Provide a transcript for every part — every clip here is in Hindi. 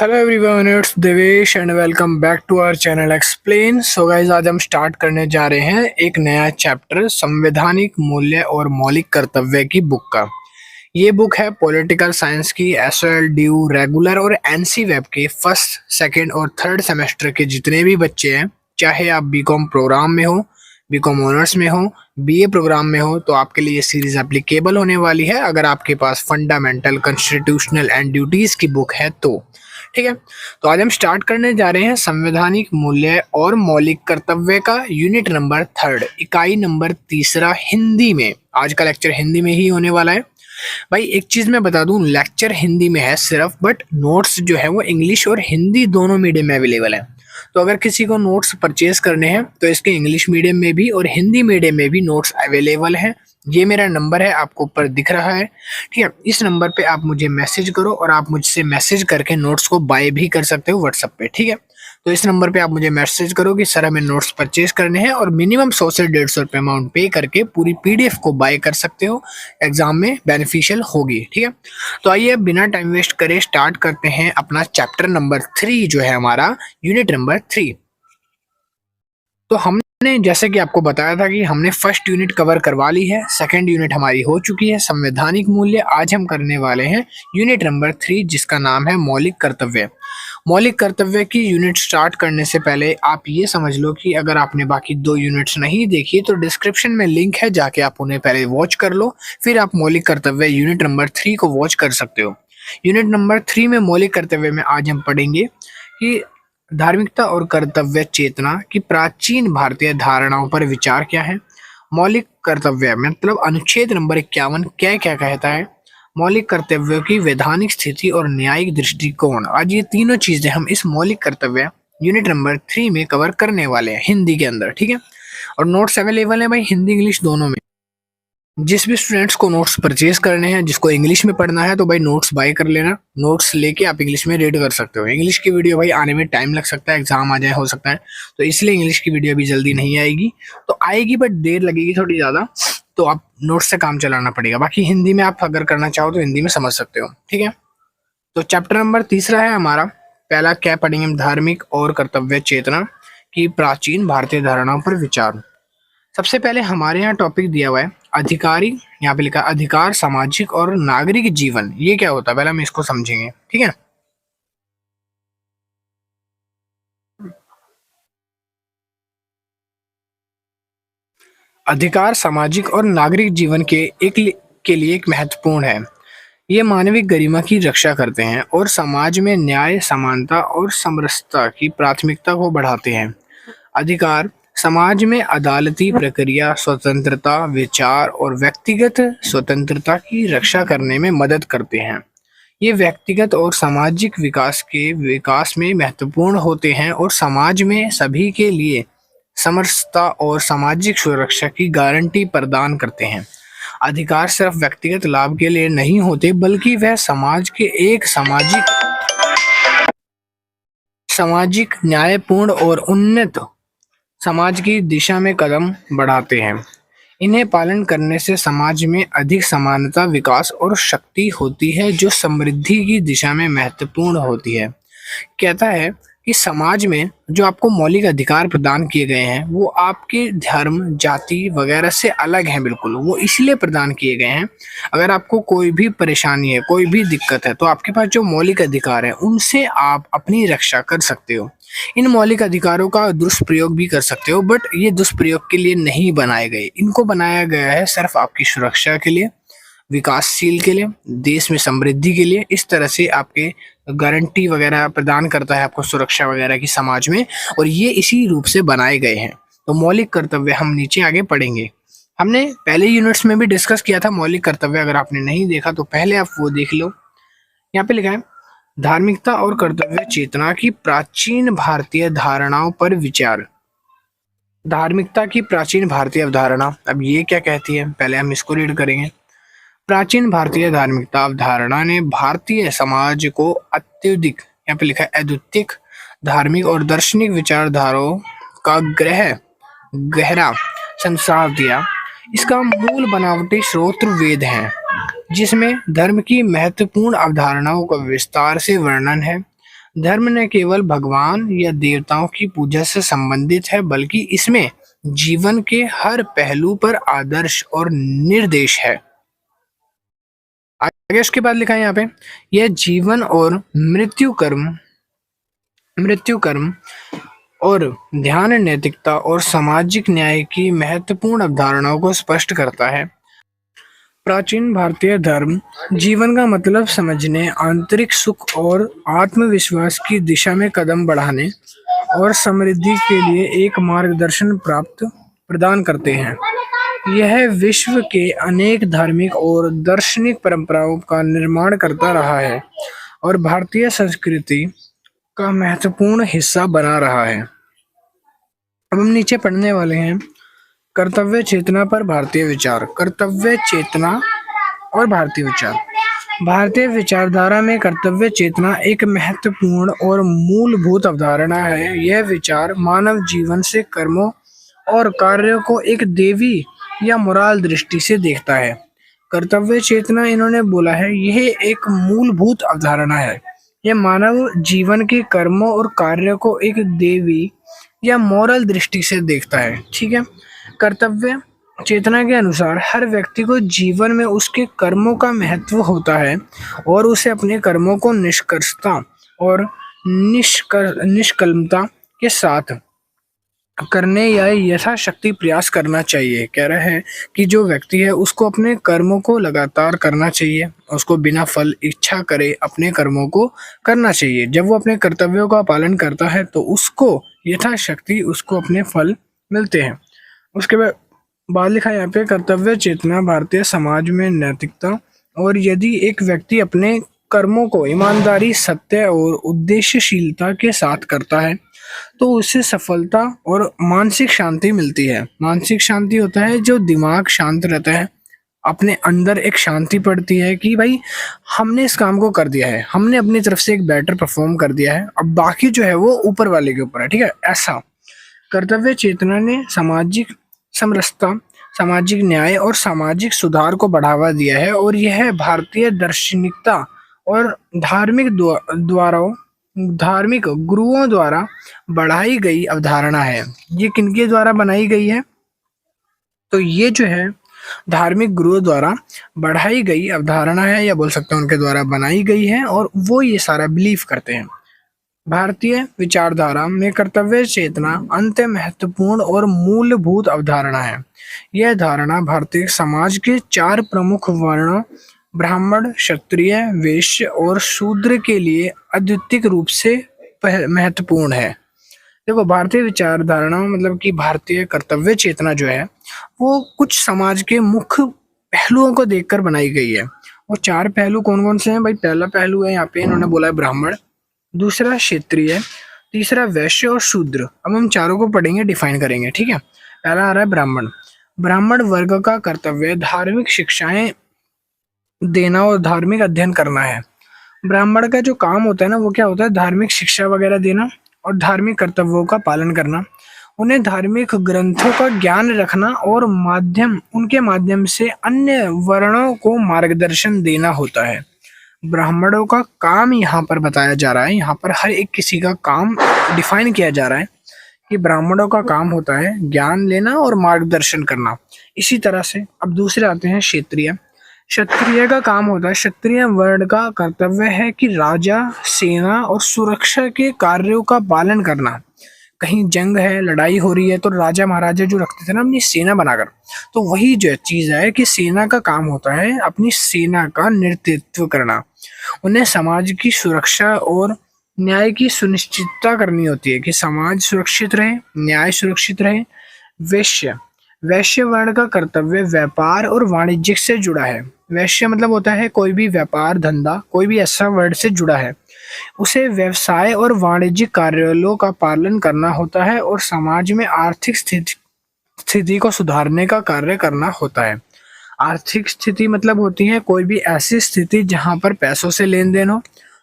Hello everyone, it's Devesh and welcome back to our channel explain. So guys, आज हम स्टार्ट करने जा रहे हैं एक नया चैप्टर संवैधानिक मूल्य और मौलिक कर्तव्य की बुक का। ये बुक है पॉलिटिकल साइंस की एसओएल, ड्यू, रेगुलर और एनसी वेब के फर्स्ट, सेकंड और थर्ड सेमेस्टर के जितने भी बच्चे हैं, चाहे आप बीकॉम प्रोग्राम में हो, बीकॉम ऑनर्स में हो, बीए प्रोग्राम में हो, तो आपके लिए ये सीरीज एप्लीकेबल होने वाली है अगर आपके पास फंडामेंटल, कॉन्स्टिट्यूशनल एंड ड्यूटीज की बुक है तो। ठीक है, तो आज हम स्टार्ट करने जा रहे हैं संवैधानिक मूल्य और मौलिक कर्तव्य का यूनिट नंबर 3, इकाई नंबर 3 हिंदी में। आज का लेक्चर हिंदी में ही होने वाला है। भाई एक चीज मैं बता दूं, लेक्चर हिंदी में है सिर्फ, बट नोट्स जो है वो इंग्लिश और हिंदी दोनों मीडियम में अवेलेबल है। तो अगर किसी को नोट्स परचेज करने हैं तो इसके इंग्लिश मीडियम में भी और हिंदी मीडियम में भी नोट्स अवेलेबल हैं। ये मेरा नंबर है, आपको ऊपर दिख रहा है। ठीक है, इस नंबर पे आप मुझे मैसेज करो और आप मुझसे मैसेज करके नोट्स को बाय भी कर सकते हो व्हाट्सएप पे। ठीक है, तो इस नंबर पे आप मुझे मैसेज करो कि सर हमें नोट्स परचेज करने हैं, और मिनिमम 100 से 150 रुपये अमाउंट पे करके पूरी पीडीएफ को बाय कर सकते हो। एग्जाम में बेनिफिशियल होगी। ठीक है, तो आइए अब बिना टाइम वेस्ट करे स्टार्ट करते हैं अपना चैप्टर नंबर 3 जो है हमारा यूनिट नंबर 3। तो हमने जैसे कि आपको बताया था कि हमने फर्स्ट यूनिट कवर करवा ली है, सेकंड यूनिट हमारी हो चुकी है संवैधानिक मूल्य। आज हम करने वाले हैं यूनिट नंबर 3 जिसका नाम है मौलिक कर्तव्य। मौलिक कर्तव्य की यूनिट स्टार्ट करने से पहले आप ये समझ लो कि अगर आपने बाकी 2 यूनिट्स नहीं देखी तो डिस्क्रिप्शन में लिंक है, जाके आप उन्हें पहले वॉच कर लो, फिर आप मौलिक कर्तव्य यूनिट नंबर 3 को वॉच कर सकते हो। यूनिट नंबर 3 में मौलिक कर्तव्य में आज हम पढ़ेंगे कि धार्मिकता और कर्तव्य चेतना की प्राचीन भारतीय धारणाओं पर विचार क्या है। मौलिक कर्तव्य मतलब अनुच्छेद नंबर 51 क्या क्या कहता है। मौलिक कर्तव्यों की वैधानिक स्थिति और न्यायिक दृष्टिकोण। आज ये तीनों चीजें हम इस मौलिक कर्तव्य यूनिट नंबर 3 में कवर करने वाले हैं हिंदी के अंदर। ठीक है, और नोट्स अवेलेबल है भाई हिंदी इंग्लिश दोनों में। जिस भी स्टूडेंट्स को नोट्स परचेज करने हैं, जिसको इंग्लिश में पढ़ना है, तो भाई नोट्स बाय कर लेना। नोट्स लेके आप इंग्लिश में रीड कर सकते हो। इंग्लिश की वीडियो भाई आने में टाइम लग सकता है, एग्जाम आ जाए हो सकता है, तो इसलिए इंग्लिश की वीडियो अभी जल्दी नहीं आएगी। तो आएगी बट देर लगेगी थोड़ी ज़्यादा, तो आप नोट्स से काम चलाना पड़ेगा। बाकी हिंदी में आप अगर करना चाहो तो हिंदी में समझ सकते हो। ठीक है, तो चैप्टर नंबर 3 है हमारा। पहला क्या पढ़ेंगे हम, धार्मिक और कर्तव्य चेतना की प्राचीन भारतीय धारणाओं पर विचार। सबसे पहले हमारे यहाँ टॉपिक दिया हुआ है अधिकारी, यहाँ पे लिखा अधिकार, सामाजिक और नागरिक जीवन। ये क्या होता है पहले हम इसको समझेंगे। ठीक है, अधिकार सामाजिक और नागरिक जीवन के लिए एक महत्वपूर्ण है। ये मानविक गरिमा की रक्षा करते हैं और समाज में न्याय, समानता और समरसता की प्राथमिकता को बढ़ाते हैं। अधिकार समाज में अदालती प्रक्रिया, स्वतंत्रता, विचार और व्यक्तिगत स्वतंत्रता की रक्षा करने में मदद करते हैं। ये व्यक्तिगत और सामाजिक विकास में महत्वपूर्ण होते हैं और समाज में सभी के लिए समरसता और सामाजिक सुरक्षा की गारंटी प्रदान करते हैं। अधिकार सिर्फ व्यक्तिगत लाभ के लिए नहीं होते, बल्कि वह समाज के एक सामाजिक न्यायपूर्ण और उन्नत समाज की दिशा में कदम बढ़ाते हैं। इन्हें पालन करने से समाज में अधिक समानता, विकास और शक्ति होती है, जो समृद्धि की दिशा में महत्वपूर्ण होती है। कहता है कि समाज में जो आपको मौलिक अधिकार प्रदान किए गए हैं वो आपके धर्म, जाति वगैरह से अलग हैं। बिल्कुल वो इसलिए प्रदान किए गए हैं, अगर आपको कोई भी परेशानी है, कोई भी दिक्कत है, तो आपके पास जो मौलिक अधिकार है उनसे आप अपनी रक्षा कर सकते हो। इन मौलिक अधिकारों का दुष्प्रयोग भी कर सकते हो, बट ये दुष्प्रयोग के लिए नहीं बनाए गए। इनको बनाया गया है सिर्फ आपकी सुरक्षा के लिए, विकासशील के लिए, देश में समृद्धि के लिए। इस तरह से आपके गारंटी वगैरह प्रदान करता है आपको, सुरक्षा वगैरह की समाज में, और ये इसी रूप से बनाए गए हैं। तो मौलिक कर्तव्य हम नीचे आगे पढ़ेंगे। हमने पहले यूनिट्स में भी डिस्कस किया था मौलिक कर्तव्य, अगर आपने नहीं देखा तो पहले आप वो देख लो। यहाँ पे लिखा है धार्मिकता और कर्तव्य चेतना की प्राचीन भारतीय धारणाओं पर विचार। धार्मिकता की प्राचीन भारतीय अवधारणा, अब ये क्या कहती है पहले हम इसको रीड करेंगे। प्राचीन भारतीय धार्मिकता अवधारणा ने भारतीय समाज को अत्यधिक, यहाँ पे लिखा है अद्वितीय धार्मिक और दार्शनिक विचारधाराओं का गहरा संसार दिया। इसका मूल बनावटी स्रोत वेद हैं, जिसमें धर्म की महत्वपूर्ण अवधारणाओं का विस्तार से वर्णन है। धर्म न केवल भगवान या देवताओं की पूजा से संबंधित है, बल्कि इसमें जीवन के हर पहलू पर आदर्श और निर्देश है। आगे उसके बाद लिखा है यहाँ पे, यह जीवन और मृत्यु कर्म और ध्यान, नैतिकता और सामाजिक न्याय की महत्वपूर्ण अवधारणाओं को स्पष्ट करता है। प्राचीन भारतीय धर्म जीवन का मतलब समझने, आंतरिक सुख और आत्मविश्वास की दिशा में कदम बढ़ाने और समृद्धि के लिए एक मार्गदर्शन प्राप्त प्रदान करते हैं। यह विश्व के अनेक धार्मिक और दार्शनिक परंपराओं का निर्माण करता रहा है और भारतीय संस्कृति का महत्वपूर्ण हिस्सा बना रहा है। अब हम नीचे पढ़ने वाले हैं कर्तव्य चेतना पर भारतीय विचार। कर्तव्य चेतना और भारतीय विचार। भारतीय विचारधारा में कर्तव्य चेतना एक महत्वपूर्ण और मूलभूत अवधारणा है। यह विचार मानव जीवन से कर्मों और कार्यों को एक दैवी या मोराल दृष्टि से देखता है। कर्तव्य चेतना, इन्होंने बोला है, यह एक मूलभूत अवधारणा है। यह मानव जीवन के कर्मों और कार्यों को एक दैवी या मोरल दृष्टि से देखता है। ठीक है। कर्तव्य चेतना के अनुसार हर व्यक्ति को जीवन में उसके कर्मों का महत्व होता है और उसे अपने कर्मों को निष्कर्षता और निष्कलमता के साथ करने या यथाशक्ति प्रयास करना चाहिए। कह रहे हैं कि जो व्यक्ति है उसको अपने कर्मों को लगातार करना चाहिए, उसको बिना फल इच्छा करे अपने कर्मों को करना चाहिए। जब वो अपने कर्तव्यों का पालन करता है तो उसको यथाशक्ति उसको अपने फल मिलते हैं। उसके बाद लिखा है यहाँ पे, कर्तव्य चेतना भारतीय समाज में नैतिकता, और यदि एक व्यक्ति अपने कर्मों को ईमानदारी, सत्य और उद्देश्यशीलता के साथ करता है तो उसे सफलता और मानसिक शांति मिलती है। मानसिक शांति होता है जो दिमाग शांत रहता है, अपने अंदर एक शांति पड़ती है कि भाई हमने इस काम को कर दिया है, हमने अपनी तरफ से एक बेटर परफॉर्म कर दिया है, अब बाकी जो है वो ऊपर वाले के ऊपर है। ठीक है। ऐसा कर्तव्य चेतना ने सामाजिक समरसता, सामाजिक न्याय और सामाजिक सुधार को बढ़ावा दिया है और यह भारतीय दार्शनिकता और धार्मिक गुरुओं द्वारा बढ़ाई गई अवधारणा है। ये किनके द्वारा बनाई गई है? तो ये जो है धार्मिक गुरुओं द्वारा बढ़ाई गई अवधारणा है, या बोल सकते हैं उनके द्वारा बनाई गई है, और वो ये सारा बिलीव करते हैं। भारतीय विचारधारा में कर्तव्य चेतना अंत महत्वपूर्ण और मूलभूत अवधारणा है। यह धारणा भारतीय समाज के 4 प्रमुख वर्णों ब्राह्मण, क्षत्रिय, वैश्य और शूद्र के लिए अद्वितीय रूप से महत्वपूर्ण है। देखो, भारतीय विचारधारणा मतलब कि भारतीय कर्तव्य चेतना जो है वो कुछ समाज के मुख्य पहलुओं को देखकर बनाई गई है। वो 4 पहलू कौन कौन से हैं भाई? पहला पहलू है यहाँ पे इन्होंने बोला है ब्राह्मण, दूसरा क्षेत्रीय, तीसरा वैश्य और शूद्र। अब हम चारों को पढ़ेंगे, डिफाइन करेंगे। ठीक है। पहला आ रहा है ब्राह्मण। ब्राह्मण वर्ग का कर्तव्य धार्मिक शिक्षाएं देना और धार्मिक अध्ययन करना है। ब्राह्मण का जो काम होता है ना, वो क्या होता है? धार्मिक शिक्षा वगैरह देना और धार्मिक कर्तव्यों का पालन करना, उन्हें धार्मिक ग्रंथों का ज्ञान रखना और उनके माध्यम से अन्य वर्णों को मार्गदर्शन देना होता है। ब्राह्मणों का काम यहाँ पर बताया जा रहा है, यहाँ पर हर एक किसी का काम डिफाइन किया जा रहा है कि ब्राह्मणों का काम होता है ज्ञान लेना और मार्गदर्शन करना। इसी तरह से अब दूसरे आते हैं क्षत्रिय। क्षत्रिय का काम होता है, क्षत्रिय वर्ण का कर्तव्य है कि राजा, सेना और सुरक्षा के कार्यों का पालन करना। कहीं जंग है, लड़ाई हो रही है, तो राजा महाराजा जो रखते थे ना अपनी सेना बनाकर, तो वही जो चीज है कि सेना का काम होता है अपनी सेना का नेतृत्व करना। उन्हें समाज की सुरक्षा और न्याय की सुनिश्चितता करनी होती है कि समाज सुरक्षित रहे, न्याय सुरक्षित रहे। वैश्य वर्ण का कर्तव्य व्यापार और वाणिज्य से जुड़ा है। वैश्य मतलब होता है कोई भी व्यापार धंधा, कोई भी ऐसा वर्ड से जुड़ा है, उसे व्यवसाय और वाणिज्यिक कार्यालयों का पालन करना होता है और समाज में आर्थिक स्थिति को सुधारने का कार्य करना होता है। आर्थिक स्थिति मतलब होती है कोई भी ऐसी स्थिति जहां पर पैसों से लेन देन हो,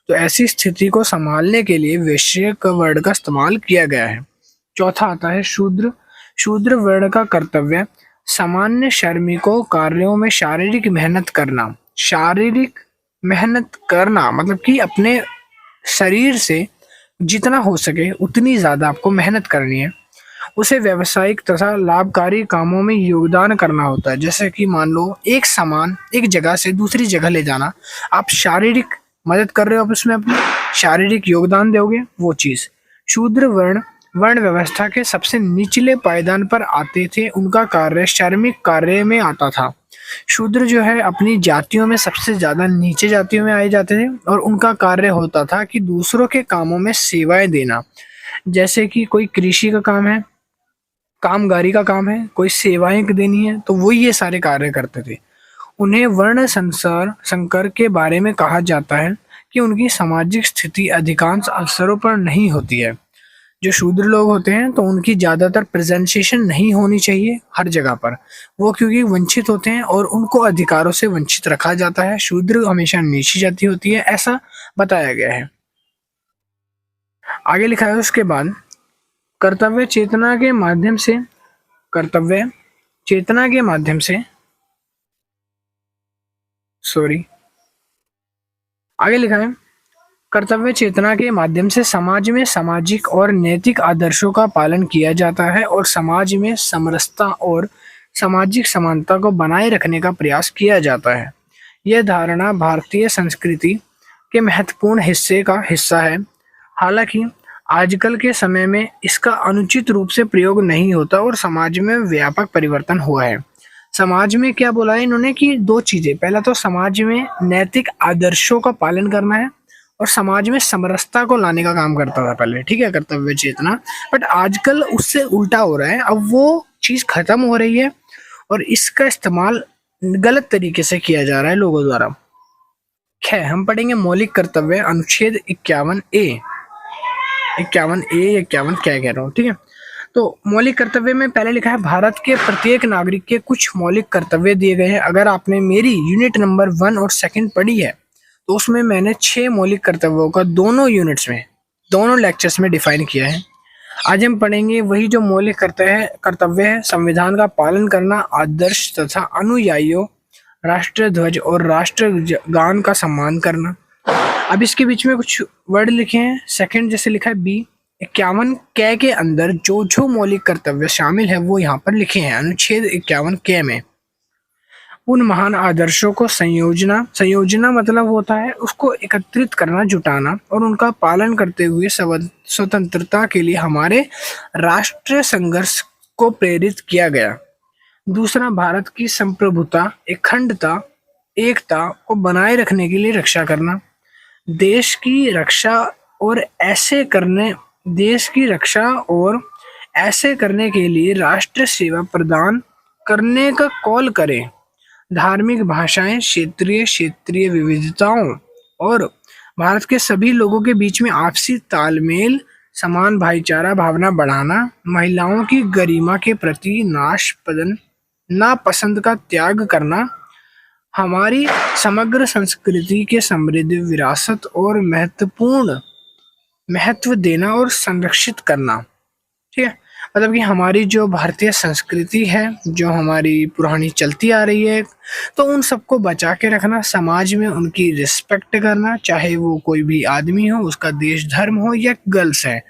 तो ऐसी स्थिति को संभालने के लिए वैश्य वर्ड का इस्तेमाल किया गया है। चौथा आता है शूद्र। शूद्र वर्ण का कर्तव्य सामान्य श्रमिकों कार्यों में शारीरिक मेहनत करना मतलब कि अपने शरीर से जितना हो सके उतनी ज़्यादा आपको मेहनत करनी है। उसे व्यावसायिक तथा लाभकारी कामों में योगदान करना होता है। जैसे कि मान लो एक सामान एक जगह से दूसरी जगह ले जाना, आप शारीरिक मदद कर रहे हो, आप उसमें अपनी शारीरिक योगदान दोगे वो चीज़। शूद्र वर्ण वर्ण व्यवस्था के सबसे निचले पायदान पर आते थे, उनका कार्य श्रमिक कार्य में आता था। शूद्र जो है अपनी जातियों में सबसे ज़्यादा नीचे जातियों में आए जाते थे और उनका कार्य होता था कि दूसरों के कामों में सेवाएं देना। जैसे कि कोई कृषि का काम है, कामगारी का काम है, कोई सेवाएं देनी है, तो वो ये सारे कार्य करते थे। उन्हें वर्ण संसार संकर के बारे में कहा जाता है कि उनकी सामाजिक स्थिति अधिकांश अवसरों पर नहीं होती है। जो शूद्र लोग होते हैं तो उनकी ज़्यादातर प्रेजेंटेशन नहीं होनी चाहिए हर जगह पर, वो क्योंकि वंचित होते हैं और उनको अधिकारों से वंचित रखा जाता है। शूद्र हमेशा नीची जाति होती है, ऐसा बताया गया है। आगे लिखा है उसके बाद, कर्तव्य चेतना के माध्यम से कर्तव्य चेतना के माध्यम से सॉरी आगे लिखा है, कर्तव्य चेतना के माध्यम से समाज में सामाजिक और नैतिक आदर्शों का पालन किया जाता है और समाज में समरसता और सामाजिक समानता को बनाए रखने का प्रयास किया जाता है। यह धारणा भारतीय संस्कृति के महत्वपूर्ण हिस्से का हिस्सा है। हालांकि आजकल के समय में इसका अनुचित रूप से प्रयोग नहीं होता और समाज में व्यापक परिवर्तन हुआ है। समाज में क्या बोला है इन्होंने कि दो चीजें, पहला तो समाज में नैतिक आदर्शों का पालन करना है और समाज में समरसता को लाने का काम करता था पहले, ठीक है, कर्तव्य चेतना। बट आजकल उससे उल्टा हो रहा है, अब वो चीज खत्म हो रही है और इसका इस्तेमाल गलत तरीके से किया जा रहा है लोगों द्वारा। खैर, हम पढ़ेंगे मौलिक कर्तव्य अनुच्छेद 51A। 51A 51 क्या कह रहा हूँ, ठीक है। तो मौलिक कर्तव्य में पहले लिखा है, भारत के प्रत्येक नागरिक के कुछ मौलिक कर्तव्य दिए गए हैं। अगर आपने मेरी यूनिट नंबर 1 और 2 पढ़ी है तो उसमें मैंने 6 मौलिक कर्तव्यों का दोनों यूनिट्स में, दोनों लेक्चर्स में डिफाइन किया है। आज हम पढ़ेंगे वही जो मौलिक कर्तव्य है, संविधान का पालन करना, आदर्श तथा अनुयायियों, राष्ट्र ध्वज और राष्ट्र गान का सम्मान करना। अब इसके बीच में कुछ वर्ड लिखे हैं, सेकंड जैसे लिखा है बी। 51 कै के अंदर जो जो मौलिक कर्तव्य शामिल है वो यहाँ पर लिखे हैं अनुच्छेद 51 कै में। उन महान आदर्शों को संयोजना मतलब होता है उसको एकत्रित करना, जुटाना और उनका पालन करते हुए स्वतंत्रता के लिए हमारे राष्ट्रीय संघर्ष को प्रेरित किया गया। दूसरा, भारत की संप्रभुता, अखंडता, एकता को बनाए रखने के लिए रक्षा करना। देश की रक्षा और ऐसे करने के लिए राष्ट्र सेवा प्रदान करने का कॉल करें। धार्मिक भाषाएं, क्षेत्रीय विविधताओं और भारत के सभी लोगों के बीच में आपसी तालमेल, समान भाईचारा भावना बढ़ाना। महिलाओं की गरिमा के प्रति नापसंद का त्याग करना। हमारी समग्र संस्कृति के समृद्ध विरासत और महत्व देना और संरक्षित करना, ठीक है। मतलब कि हमारी जो भारतीय संस्कृति है, जो हमारी पुरानी चलती आ रही है, तो उन सबको बचा के रखना, समाज में उनकी रिस्पेक्ट करना, चाहे वो कोई भी आदमी हो, उसका देश धर्म हो या गर्ल्स है,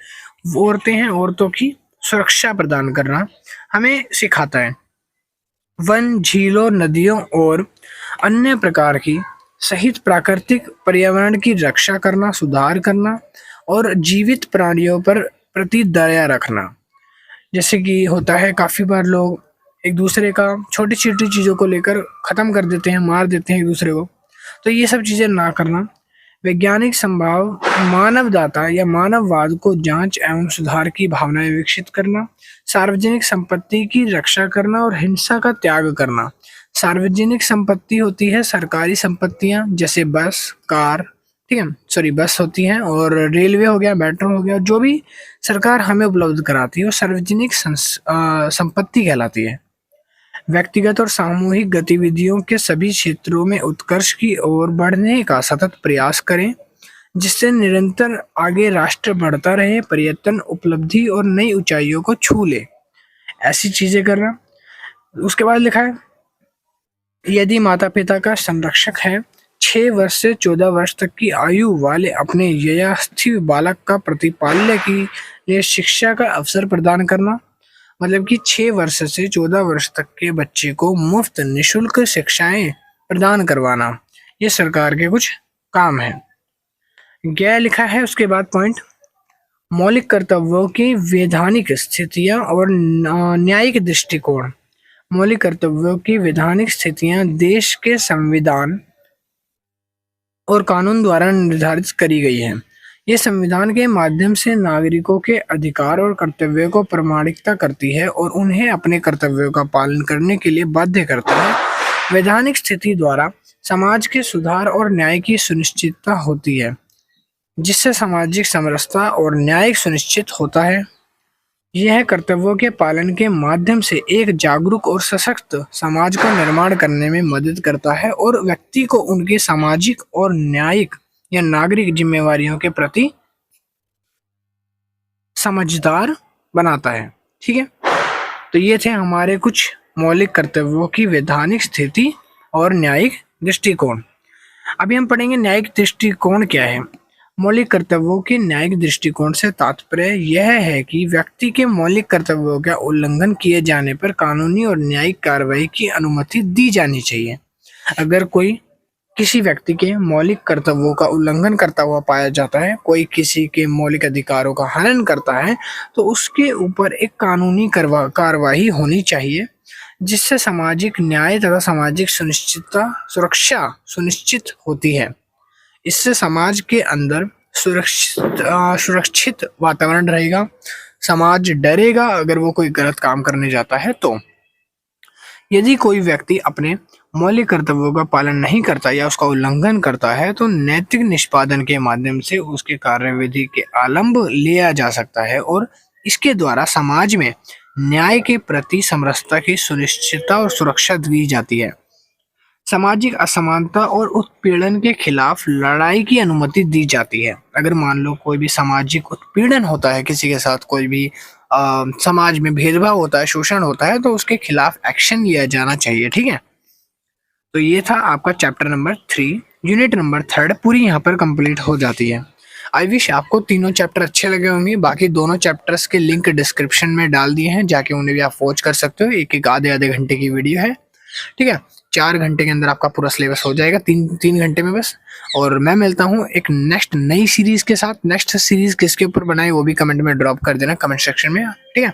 औरतें हैं, औरतों की सुरक्षा प्रदान करना हमें सिखाता है। वन, झीलों, नदियों और अन्य प्रकार की सहित प्राकृतिक पर्यावरण की रक्षा करना, सुधार करना और जीवित प्राणियों पर प्रति दया रखना। जैसे कि होता है काफ़ी बार लोग एक दूसरे का छोटी छोटी चीज़ों को लेकर ख़त्म कर देते हैं, मार देते हैं एक दूसरे को, तो ये सब चीज़ें ना करना। वैज्ञानिक संभाव, मानवदाता या मानववाद को जांच एवं सुधार की भावनाएं विकसित करना। सार्वजनिक संपत्ति की रक्षा करना और हिंसा का त्याग करना। सार्वजनिक संपत्ति होती है सरकारी संपत्तियां, जैसे बस, कार, ठीक है, सॉरी बस होती हैं, और रेलवे हो गया, मेट्रो हो गया, जो भी सरकार हमें उपलब्ध कराती है वो सार्वजनिक संपत्ति कहलाती है। व्यक्तिगत और सामूहिक गतिविधियों के सभी क्षेत्रों में उत्कर्ष की ओर बढ़ने का सतत प्रयास करें, जिससे निरंतर आगे राष्ट्र बढ़ता रहे, पर्यटन उपलब्धि और नई ऊंचाइयों को छू ले, ऐसी चीजें करना। उसके बाद लिखा है, यदि माता पिता का संरक्षक है 6 वर्ष से 14 वर्ष तक की आयु वाले अपने ययास्थी बालक का प्रतिपाल्य के लिए शिक्षा का अवसर प्रदान करना। मतलब कि 6 वर्ष से 14 वर्ष तक के बच्चे को मुफ्त निशुल्क शिक्षाएं प्रदान करवाना, ये सरकार के कुछ काम है। क्या लिखा है उसके बाद पॉइंट, मौलिक कर्तव्यों की वैधानिक स्थितियां और न्यायिक दृष्टिकोण। मौलिक कर्तव्यों की वैधानिक स्थितियां देश के संविधान और कानून द्वारा निर्धारित करी गई है। ये संविधान के माध्यम से नागरिकों के अधिकार और कर्तव्यों को प्रमाणिकता करती है और उन्हें अपने कर्तव्यों का पालन करने के लिए बाध्य करता है। वैधानिक स्थिति द्वारा समाज के सुधार और न्याय की सुनिश्चितता होती है, जिससे सामाजिक समरसता और न्याय सुनिश्चित होता है। यह कर्तव्यों के पालन के माध्यम से एक जागरूक और सशक्त समाज का निर्माण करने में मदद करता है और व्यक्ति को उनकी सामाजिक और न्यायिक या नागरिक जिम्मेवारियों के प्रति समझदार बनाता है। ठीक है, तो ये थे हमारे कुछ मौलिक कर्तव्यों की वैधानिक स्थिति और न्यायिक दृष्टिकोण। अभी हम पढ़ेंगे न्यायिक दृष्टिकोण क्या है। मौलिक कर्तव्यों के न्यायिक दृष्टिकोण से तात्पर्य यह है कि व्यक्ति के मौलिक कर्तव्यों का उल्लंघन किए जाने पर कानूनी और न्यायिक कार्रवाई की अनुमति दी जानी चाहिए। अगर कोई किसी व्यक्ति के मौलिक कर्तव्यों का उल्लंघन करता हुआ पाया जाता है, कोई किसी के मौलिक अधिकारों का हनन करता है, तो उसके ऊपर एक कानूनी कार्रवाई होनी चाहिए, जिससे सामाजिक न्याय तथा सामाजिक सुरक्षा सुनिश्चित होती है। इससे समाज के अंदर सुरक्षित वातावरण रहेगा, समाज डरेगा अगर वो कोई गलत काम करने जाता है। तो यदि कोई व्यक्ति अपने मौलिक कर्तव्यों का पालन नहीं करता या उसका उल्लंघन करता है, तो नैतिक निष्पादन के माध्यम से उसके कार्यविधि के आलंब लिया जा सकता है और इसके द्वारा समाज में न्याय के प्रति समरसता की सुनिश्चितता और सुरक्षा दी जाती है। सामाजिक असमानता और उत्पीड़न के खिलाफ लड़ाई की अनुमति दी जाती है। अगर मान लो कोई भी सामाजिक उत्पीड़न होता है, किसी के साथ कोई भी समाज में भेदभाव होता है, शोषण होता है, तो उसके खिलाफ एक्शन लिया जाना चाहिए। ठीक है, तो ये था आपका चैप्टर नंबर 3, यूनिट नंबर 3 पूरी यहाँ पर कंप्लीट हो जाती है। आई विश आपको तीनों चैप्टर अच्छे लगे होंगे। बाकी दोनों चैप्टर्स के लिंक डिस्क्रिप्शन में डाल दिए हैं, जाके उन्हें भी आप वॉच कर सकते हो। एक आधे घंटे की वीडियो है। ठीक है, 4 घंटे के अंदर आपका पूरा सिलेबस हो जाएगा, 3 घंटे में बस। और मैं मिलता हूँ एक नेक्स्ट नई सीरीज के साथ। नेक्स्ट सीरीज किसके ऊपर बनाए वो भी कमेंट में ड्रॉप कर देना, कमेंट सेक्शन में। ठीक है,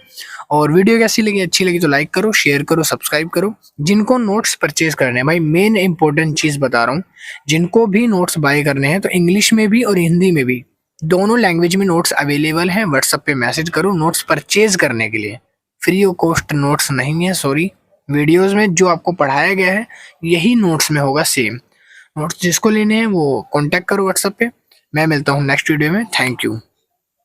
और वीडियो कैसी लगी, अच्छी लगी तो लाइक करो, शेयर करो, सब्सक्राइब करो। जिनको नोट्स परचेज करने हैं, भाई मेन इंपॉर्टेंट चीज बता रहा हूँ, जिनको भी नोट्स बाय करने हैं तो इंग्लिश में भी और हिंदी में भी, दोनों लैंग्वेज में नोट्स अवेलेबल हैं। व्हाट्सएप पे मैसेज करो नोट्स परचेज करने के लिए। फ्री ऑफ कॉस्ट नोट्स नहीं है, सॉरी। वीडियोस में जो आपको पढ़ाया गया है यही नोट्स में होगा सेम। नोट्स जिसको लेने हैं वो कांटेक्ट करो व्हाट्सएप पे। मैं मिलता हूँ नेक्स्ट वीडियो में। Thank you.